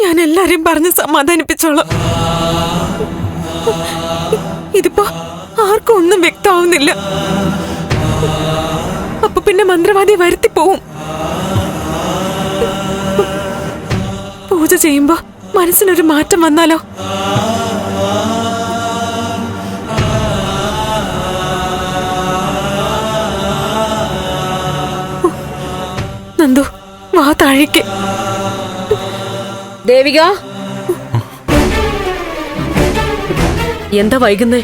ഞാൻ എല്ലാരെയും പറഞ്ഞ് സമാധാനിപ്പിച്ചോളാം. ഇതിപ്പോ ആർക്കും ഒന്നും വ്യക്തമാവുന്നില്ല. അപ്പൊ പിന്നെ മന്ത്രവാദി വരുത്തി പോവും. പൂജ ചെയ്യുമ്പോ മനസ്സിനൊരു മാറ്റം വന്നാലോ? നന്ദു, വാ താഴേക്ക്. ദേവിക, എന്താ വൈകുന്നേ?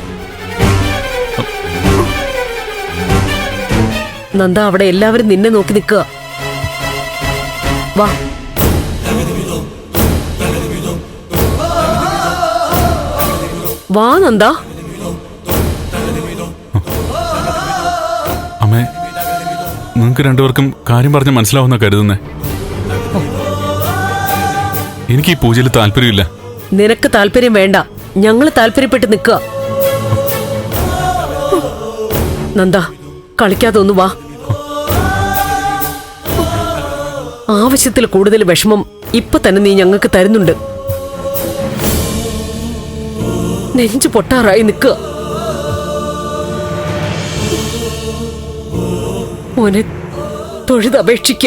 നന്ദ, അവിടെ എല്ലാവരും നിന്നെ നോക്കി നിൽക്കുക. വാ. വാ നന്ദ. അമ്മേ, നിങ്ങൾക്ക് രണ്ടുപേർക്കും കാര്യം പറഞ്ഞ് മനസ്സിലാവുന്ന കരുതുന്നേ. എനിക്ക് ഈ പൂജയിൽ താല്പര്യമില്ല. നിനക്ക് താല്പര്യം വേണ്ട, ഞങ്ങള് താല്പര്യപ്പെട്ട് നിൽക്കുക. നന്ദ, കളിക്കാതെ ഒന്ന് വാ. ആവശ്യത്തിൽ കൂടുതൽ വിഷമം ഇപ്പൊ തന്നെ നീ ഞങ്ങൾക്ക് തരുന്നുണ്ട്. നെഞ്ചു പൊട്ടാറായി നിൽക്കുക. മോനെ തൊഴുതപേക്ഷിക്ക.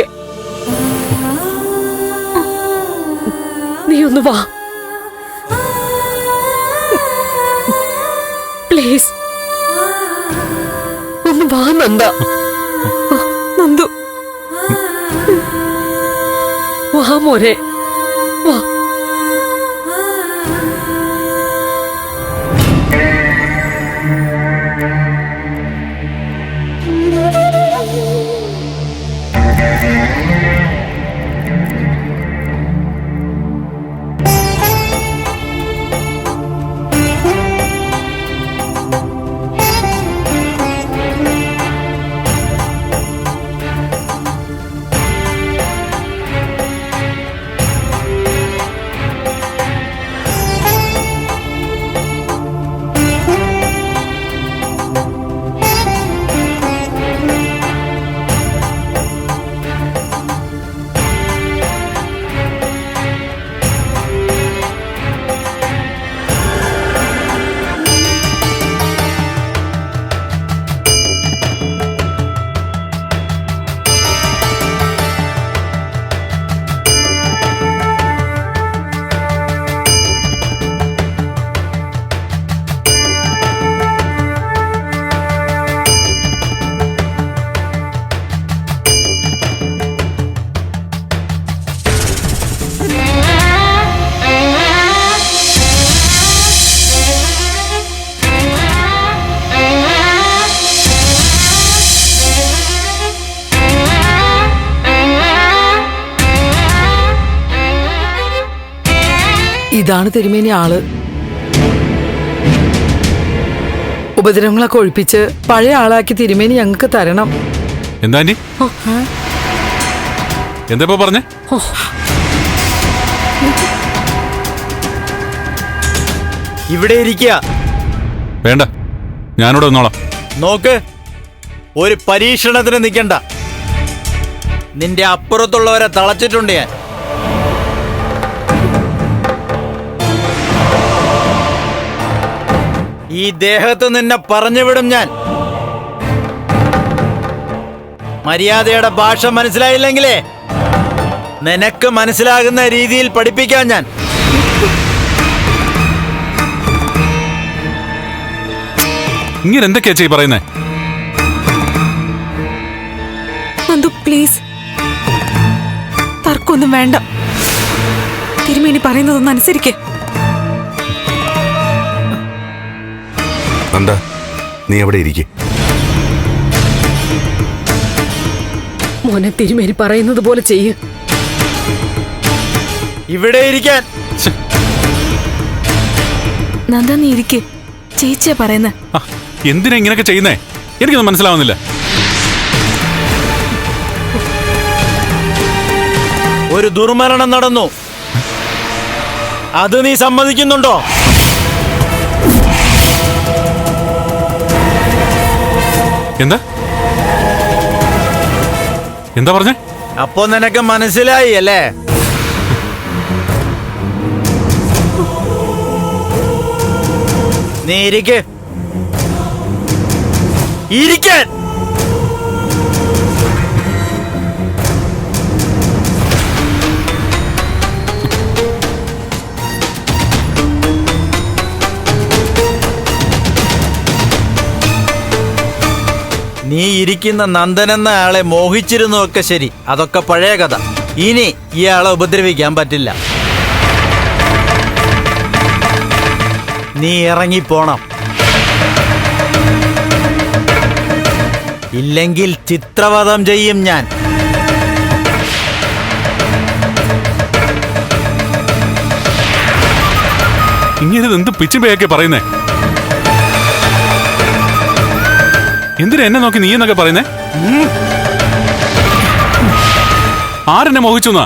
നീ ഒന്ന് വാ പ്ലീസ്. ഒന്ന് വാ നന്ദ. നന്ദു, വാ മോനെ, വാ. ഇതാണ് തിരുമേനി ആള്. ഉപദ്രവങ്ങളൊക്കെ ഒഴിപ്പിച്ച് പഴയ ആളാക്കി തിരുമേനി ഞങ്ങൾക്ക് തരണം. എന്താ ആന്റി? എന്താ പറഞ്ഞേ? ഇവിടെ ഇരിക്കുക. വേണ്ട, ഞാനിവിടെ വന്നോളാം. നോക്ക്, ഒരു പരീക്ഷണത്തിന് നിൽക്കണ്ട. നിന്റെ അപ്പുറത്തുള്ളവരെ തളച്ചിട്ടുണ്ട് ഞാൻ. ഈ ദേഹത്ത് നിന്നെ പറഞ്ഞുവിടും ഞാൻ. മര്യാദയുടെ ഭാഷ മനസ്സിലായില്ലെങ്കിലേ നിനക്ക് മനസ്സിലാകുന്ന രീതിയിൽ പഠിപ്പിക്കാൻ ഞാൻ. ഇങ്ങനെ എന്തൊക്കെയാ ചെയ് പറയുന്നേ? നന്ദു പ്ലീസ്, തർക്കൊന്നും വേണ്ട. തിരുമേനി പറയുന്നതൊന്നും അനുസരിക്കേ. നന്ദ, നീ എവിടെ ഇരിക്കേ? മോനെ, തിരുമേനി പറയുന്നത് പോലെ ചെയ്യ്. ഇവിടെ ഇരിക്കാൻ. നന്ദ, നീ ഇരിക്കേ. ചേച്ചിയാ പറയുന്നേ. എന്തിനാ ഇങ്ങനെയൊക്കെ ചെയ്യുന്നേ? എനിക്കൊന്നും മനസ്സിലാവുന്നില്ല. ഒരു ദുർമരണം നടന്നു, അത് നീ സമ്മതിക്കുന്നുണ്ടോ? എന്താ എന്താ പറഞ്ഞേ? അപ്പൊ നിനക്ക് മനസ്സിലായി അല്ലേ? നീ ഇരിക്ക്. ഇരിക്കാൻ. നീ ഇരിക്കുന്ന നന്ദൻ എന്ന ആളെ മോഹിച്ചിരുന്നു ഒക്കെ ശരി, അതൊക്കെ പഴയ കഥ. ഇനി ഇയാളെ ഉപദ്രവിക്കാൻ പറ്റില്ല. നീ ഇറങ്ങിപ്പോണം. ഇല്ലെങ്കിൽ ചിത്രവധം ചെയ്യും ഞാൻ. ഇങ്ങനെ എന്ത് പിച്ചുമ്പയൊക്കെ പറയുന്നേ? എന്തിനാ എന്നെ നോക്കി നീ എന്നൊക്കെ പറയുന്നേ? ആരെന്നെ മോഹിച്ചു എന്നാ?